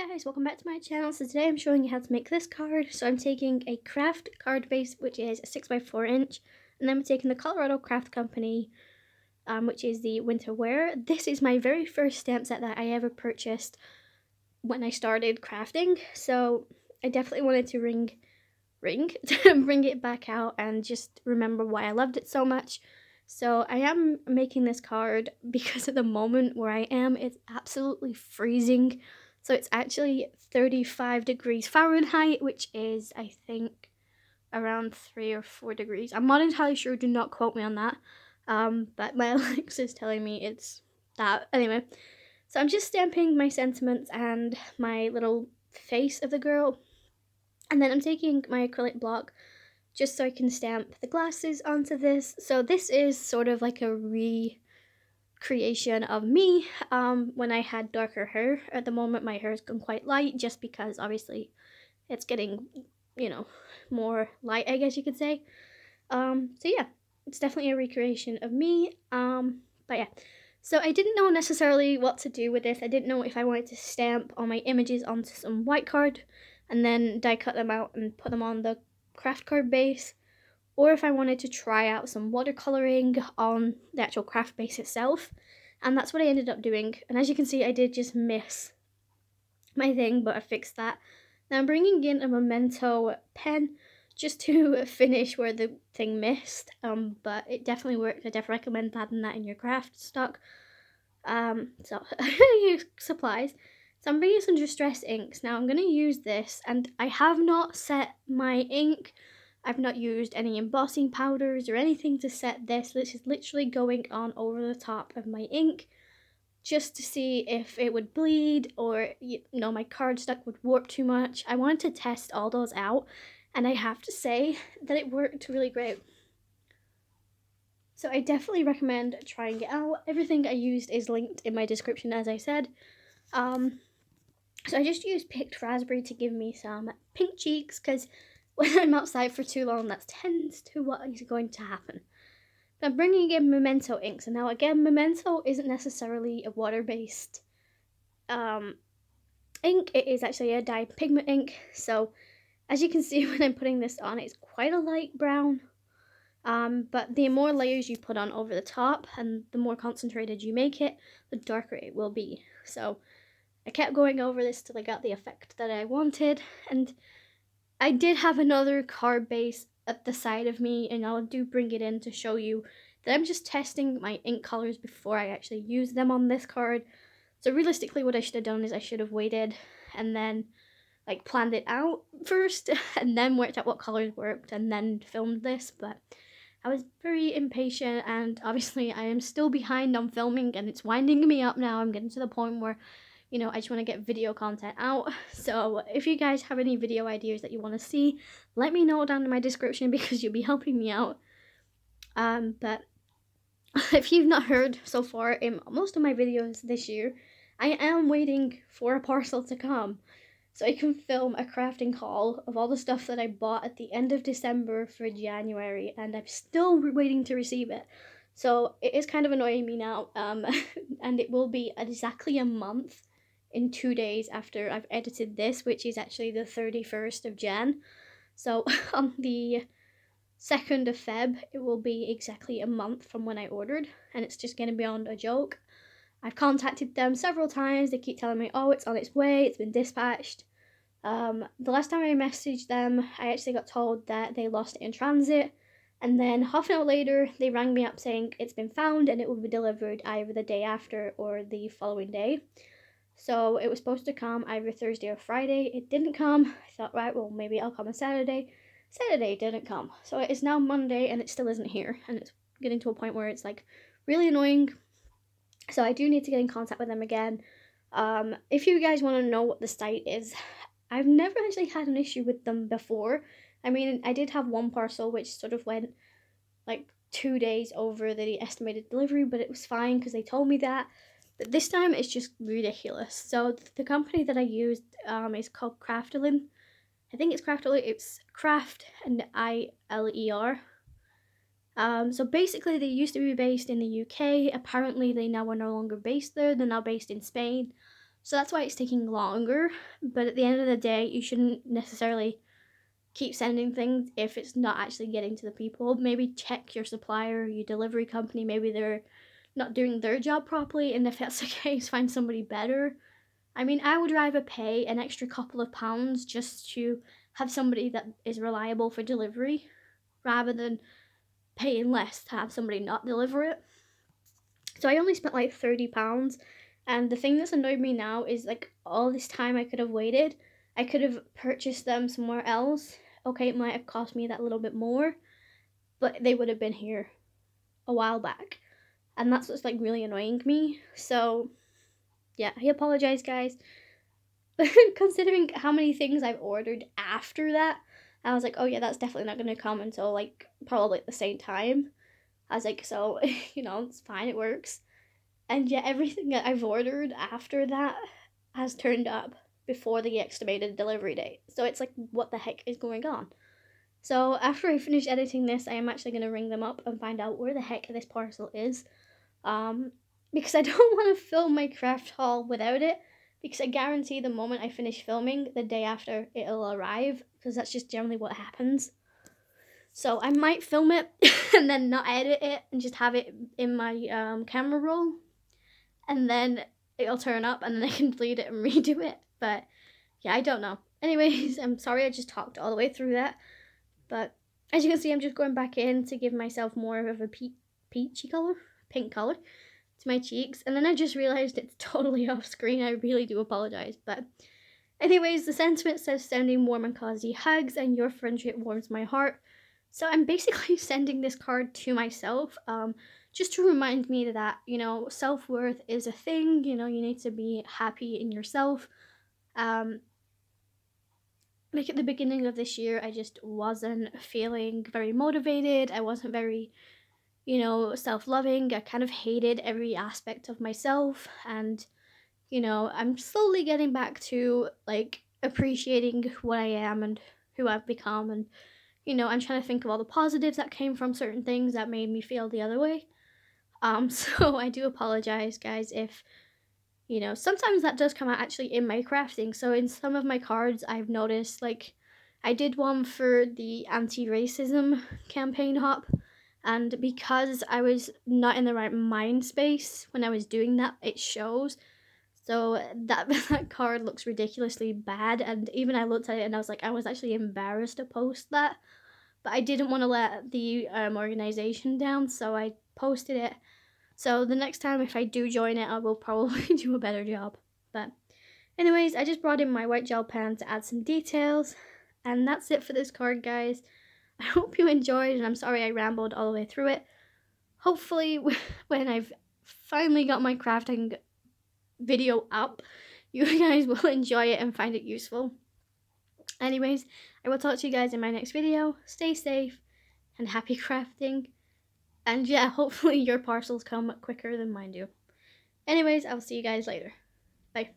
Guys, welcome back to my channel. So today I'm showing you how to make this card. So I'm taking a KRAFT card base, which is a 6x4 inch, and then I'm taking the Colorado Craft Company, which is the winter wear. This is my very first stamp set that I ever purchased when I started crafting, so I definitely wanted to bring it back out and just remember why I loved it so much. So I am making this card because at the moment where I am, it's absolutely freezing. So it's actually 35 degrees Fahrenheit, which is, I think, around 3 or 4 degrees. I'm not entirely sure, do not quote me on that. But my Alexa is telling me it's that. Anyway, so I'm just stamping my sentiments and my little face of the girl. And then I'm taking my acrylic block just so I can stamp the glasses onto this. So this is sort of like a recreation of me when I had darker hair. At the moment my hair has gone quite light just because obviously it's getting, more light, I guess you could say. So yeah, it's definitely a recreation of me. But yeah, so I didn't know necessarily what to do with this. I didn't know if I wanted to stamp all my images onto some white card and then die cut them out and put them on the craft card base, or if I wanted to try out some watercoloring on the actual craft base itself. And that's what I ended up doing. And as you can see, I did just miss my thing, but I fixed that. Now I'm bringing in a Memento pen just to finish where the thing missed, but it definitely worked. I definitely recommend having that in your craft stock. So supplies. So I'm bringing some distress inks. Now I'm going to use this, and I have not set my ink. I've not used any embossing powders or anything to set this. This is literally going on over the top of my ink just to see if it would bleed or, my cardstock would warp too much. I wanted to test all those out, and I have to say that it worked really great. So I definitely recommend trying it out. Everything I used is linked in my description, as I said. So I just used picked raspberry to give me some pink cheeks, because when I'm outside for too long, that tends to what is going to happen. But I'm bringing in Memento inks, and now again, Memento isn't necessarily a water-based ink. It is actually a dye pigment ink. So as you can see when I'm putting this on, it's quite a light brown. But the more layers you put on over the top and the more concentrated you make it, the darker it will be. So I kept going over this till I got the effect that I wanted, and I did have another card base at the side of me, and I'll bring it in to show you that I'm just testing my ink colors before I actually use them on this card. So realistically what I should have done is I should have waited and then planned it out first and then worked out what colors worked and then filmed this, but I was very impatient, and obviously I am still behind on filming and it's winding me up now. I'm getting to the point where, I just want to get video content out. So if you guys have any video ideas that you want to see, let me know down in my description because you'll be helping me out. But if you've not heard so far in most of my videos this year, I am waiting for a parcel to come so I can film a crafting haul of all the stuff that I bought at the end of December for January, and I'm still waiting to receive it. So it is kind of annoying me now, and it will be exactly a month in 2 days after I've edited this, which is actually the 31st of Jan. So on the 2nd of Feb, it will be exactly a month from when I ordered, and it's just getting beyond a joke. I've contacted them several times. They keep telling me, oh, it's on its way, it's been dispatched. The last time I messaged them, I actually got told that they lost it in transit, and then half an hour later, they rang me up saying it's been found and it will be delivered either the day after or the following day. So it was supposed to come either Thursday or Friday. It didn't come. I thought, right, well, maybe I'll come on Saturday. Saturday didn't come. So it is now Monday and it still isn't here, and it's getting to a point where it's really annoying. So I do need to get in contact with them again. If you guys want to know what the site is, I've never actually had an issue with them before. I mean, I did have one parcel which sort of went 2 days over the estimated delivery, but it was fine because they told me that. But this time it's just ridiculous. So the company that I used is called Craftalin. I think it's Craftalin. It's KRAFT and ILER. So basically they used to be based in the UK. Apparently they now are no longer based there. They're now based in Spain. So that's why it's taking longer. But at the end of the day, you shouldn't necessarily keep sending things if it's not actually getting to the people. Maybe check your supplier, your delivery company, maybe they're not doing their job properly, and if that's the case, find somebody better. I mean, I would rather pay an extra couple of pounds just to have somebody that is reliable for delivery rather than paying less to have somebody not deliver it. So I only spent like £30, and the thing that's annoyed me now is like all this time I could have waited. I could have purchased them somewhere else. Okay, it might have cost me that little bit more, but they would have been here a while back. And that's what's like really annoying me. So yeah, I apologize, guys. But considering how many things I've ordered after that, I was like, oh yeah, that's definitely not going to come until like probably at the same time. I was like, so, it's fine, it works. And yet everything that I've ordered after that has turned up before the estimated delivery date. So it's like, what the heck is going on? So after I finish editing this, I am actually going to ring them up and find out where the heck this parcel is. Because I don't want to film my craft haul without it, because I guarantee the moment I finish filming, the day after it'll arrive, because that's just generally what happens. So I might film it and then not edit it and just have it in my camera roll, and then it'll turn up and then I can delete it and redo it. But yeah, I don't know. Anyways, I'm sorry I just talked all the way through that. But as you can see, I'm just going back in to give myself more of a peachy color, pink color to my cheeks. And then I just realized it's totally off screen. I really do apologize. But anyways, the sentiment says sending warm and cozy hugs and your friendship warms my heart. So I'm basically sending this card to myself, just to remind me that, self-worth is a thing. You need to be happy in yourself. Like at the beginning of this year, I just wasn't feeling very motivated. I wasn't very, self-loving. I kind of hated every aspect of myself. And, I'm slowly getting back to like appreciating what I am and who I've become. And, I'm trying to think of all the positives that came from certain things that made me feel the other way. So I do apologize, guys, if, sometimes that does come out actually in my crafting. So in some of my cards, I've noticed, like, I did one for the anti-racism campaign hop, and because I was not in the right mind space when I was doing that, it shows. So that card looks ridiculously bad, and even I looked at it and I was like, I was actually embarrassed to post that. But I didn't want to let the organization down, so I posted it. So the next time if I do join it, I will probably do a better job. But anyways, I just brought in my white gel pen to add some details. And that's it for this card, guys. I hope you enjoyed, and I'm sorry I rambled all the way through it. Hopefully, when I've finally got my crafting video up, you guys will enjoy it and find it useful. Anyways, I will talk to you guys in my next video. Stay safe and happy crafting. And yeah, hopefully your parcels come quicker than mine do. Anyways, I'll see you guys later. Bye.